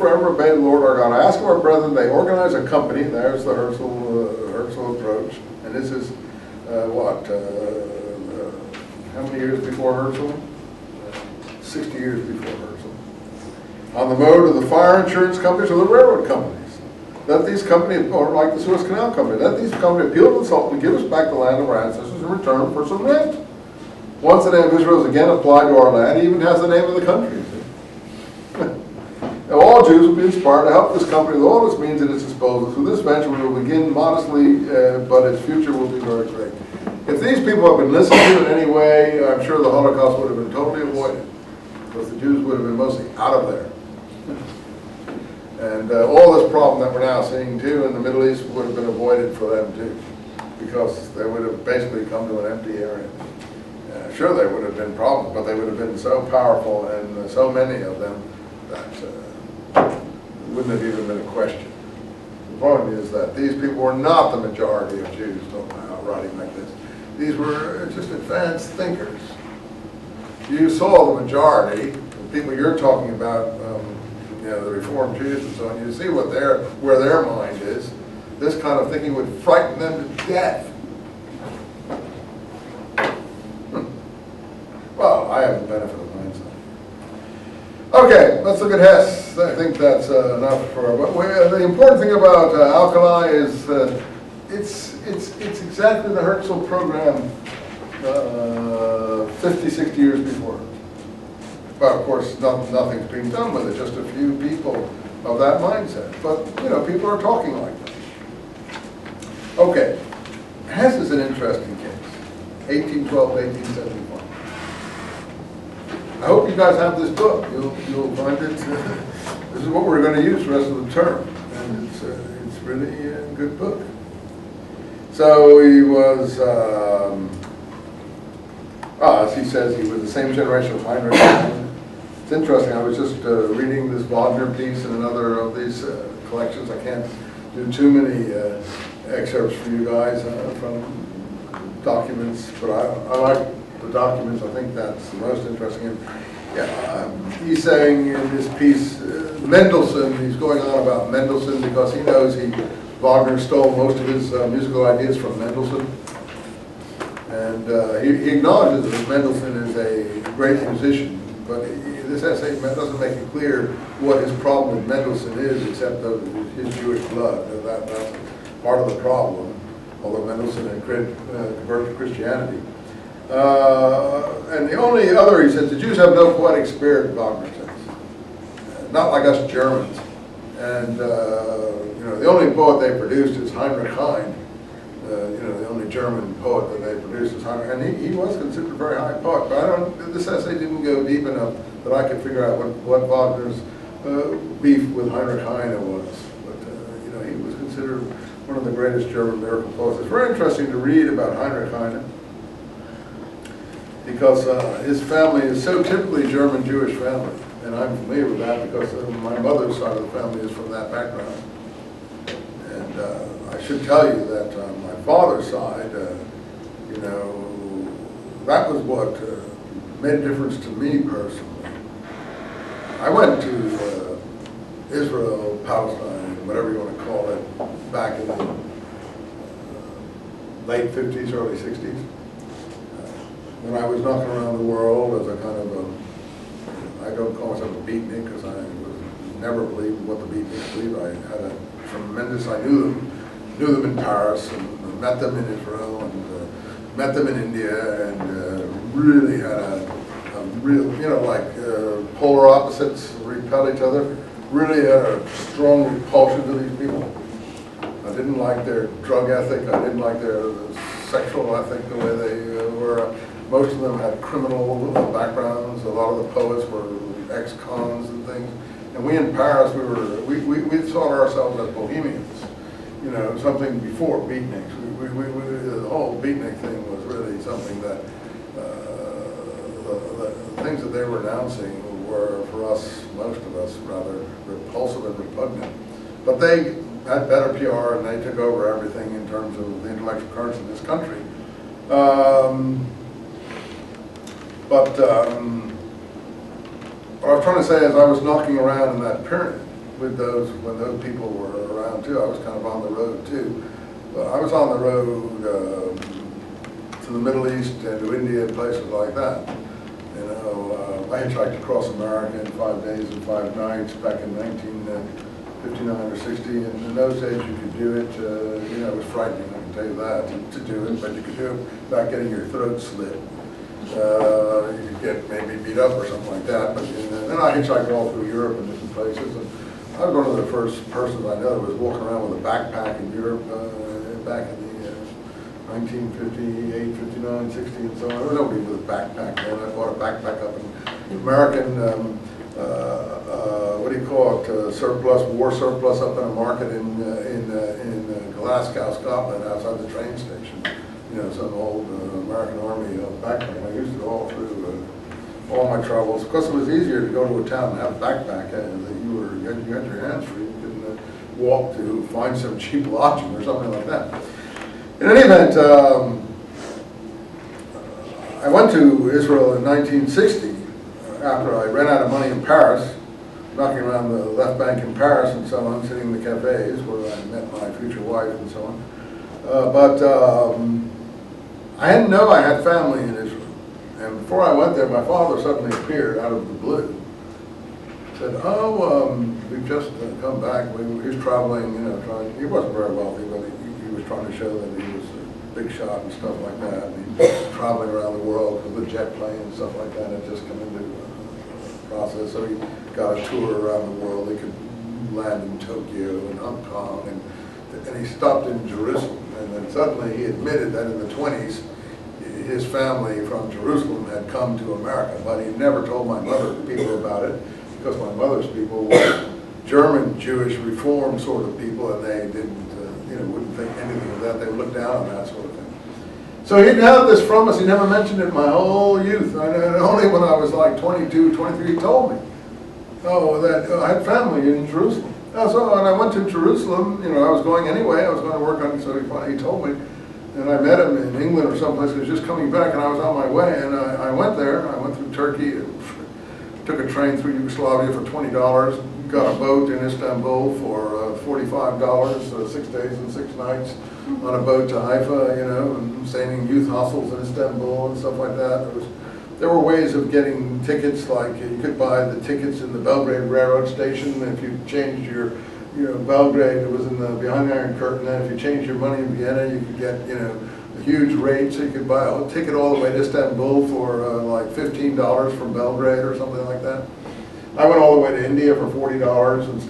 forever obey the Lord our God. I ask of our brethren, they organize a company. There's the Herzl approach. And this is, how many years before Herzl? 60 years before Herzl. On the mode of the fire insurance companies or the railroad companies. Let these companies, or like the Suez Canal Company, let these companies appeal to the Sultan to give us back the land of our ancestors in return for some rent. Once the name of Israel is again applied to our land, he even has the name of the country. All Jews will be inspired to help this company with all its means at its disposal. Through this venture, we will begin modestly, but its future will be very great. If these people have been listened to in any way, I'm sure the Holocaust would have been totally avoided, because the Jews would have been mostly out of there. And all this problem that we're now seeing too in the Middle East would have been avoided for them too, because they would have basically come to an empty area. Sure, there would have been problems, but they would have been so powerful and so many of them that wouldn't have even been a question. The point is that these people were not the majority of Jews writing like this. These were just advanced thinkers. You saw the majority, the people you're talking about, the Reformed Jews and so on, you see where their mind is. This kind of thinking would frighten them to death. Well, I have the benefit of hindsight. Okay, let's look at Hess. I think that's enough for. But the important thing about Alkali is that it's exactly the Herzl program 50, 60 years before. But of course, nothing's being done with it. Just a few people of that mindset. But people are talking like that. Okay, Hess is an interesting case. 1812, 1871. I hope you guys have this book. You'll find it. This is what we're going to use the rest of the term, and it's really a good book. So he was, as he says, he was the same generation of Heinrich Heine. It's interesting. I was just reading this Wagner piece in another of these collections. I can't do too many excerpts for you guys from documents, but I like the documents. I think that's the most interesting. He's saying in this piece, Mendelssohn, he's going on about Mendelssohn because he knows Wagner stole most of his musical ideas from Mendelssohn. And he acknowledges that Mendelssohn is a great musician, but this essay doesn't make it clear what his problem with Mendelssohn is, except his Jewish blood. That's part of the problem, although Mendelssohn had converted to Christianity. And the only other, he says, the Jews have no poetic spirit, Wagner says. Not like us Germans. And, the only poet they produced is Heinrich Heine. The only German poet that they produced is Heinrich. And he was considered a very high poet. But this essay didn't go deep enough that I could figure out what Wagner's beef with Heinrich Heine was. But, he was considered one of the greatest German lyrical poets. It's very interesting to read about Heinrich Heine, because his family is so typically German-Jewish family, and I'm familiar with that because my mother's side of the family is from that background. And I should tell you that on my father's side, that was what made a difference to me personally. I went to Israel, Palestine, whatever you want to call it, back in the late 50s, early 60s. When I was knocking around the world as a kind of I don't call myself a beatnik because I never believed what the beatniks believe. I had a tremendous, I knew them in Paris and met them in Israel and met them in India and really had a real, like polar opposites repel each other, really had a strong repulsion to these people. I didn't like their drug ethic, I didn't like their sexual ethic, the way they were. Most of them had criminal backgrounds. A lot of the poets were ex-cons and things. And we in Paris, we thought ourselves as bohemians, something before beatniks. The whole beatnik thing was really something that the things that they were announcing were, for us, most of us, rather repulsive and repugnant. But they had better PR and they took over everything in terms of the intellectual currents in this country. What I was trying to say is I was knocking around in that period, with those, when those people were around too. I was kind of on the road too. But I was on the road to the Middle East and to India and places like that. You know, I hitchhiked across America in 5 days and 5 nights back in 1959 or 60. And in those days you could do it, you know, it was frightening, I can tell you that, to do it, but you could do it without getting your throat slit. You could get maybe beat up or something like that. But then I hitchhiked all through Europe and different places. And I was one of the first persons I know that was walking around with a backpack in Europe back in the 1958, 59, 60 and so on. There was nobody with a backpack then. I bought a backpack up in American, what do you call it, surplus, war surplus up in a market in Glasgow, Scotland, outside the train station. You know, some old American Army backpack. I used it all through all my travels. Of course, it was easier to go to a town and have a backpack that you had your hands free. You could walk to find some cheap lodging or something like that. In any event, I went to Israel in 1960 after I ran out of money in Paris, knocking around the left bank in Paris and so on, sitting in the cafes where I met my future wife and so on. I didn't know I had family in Israel. And before I went there, my father suddenly appeared out of the blue. Said, oh, we've just come back. He was traveling, you know, he wasn't very wealthy, but he was trying to show that he was a big shot and stuff like that. And he was traveling around the world with a jet plane and stuff like that. It just come into the process. So he got a tour around the world. He could land in Tokyo and Hong Kong, and he stopped in Jerusalem. And then suddenly he admitted that in the 20s, his family from Jerusalem had come to America, but he never told my mother people about it, because my mother's people were German, Jewish, Reform sort of people, and they didn't, you know, wouldn't think anything of that. They would look down on that sort of thing. So he'd had this from us. He never mentioned it my whole youth. Only when I was like 22, 23, he told me, oh, that I had family in Jerusalem. So when I went to Jerusalem, you know, I was going anyway. I was going to work on it, so he told me. And I met him in England or someplace. He was just coming back, and I was on my way. And I went there. I went through Turkey and took a train through Yugoslavia for $20. Got a boat in Istanbul for $45, 6 days and 6 nights on a boat to Haifa, you know, and staying in youth hostels in Istanbul and stuff like that. There were ways of getting tickets, like you could buy the tickets in the Belgrade Railroad Station. If you changed your, you know, Belgrade, it was in the behind the Iron Curtain. And if you changed your money in Vienna, you could get, you know, a huge rate. So you could buy a ticket all the way to Istanbul for like $15 from Belgrade or something like that. I went all the way to India for $40 and stuff.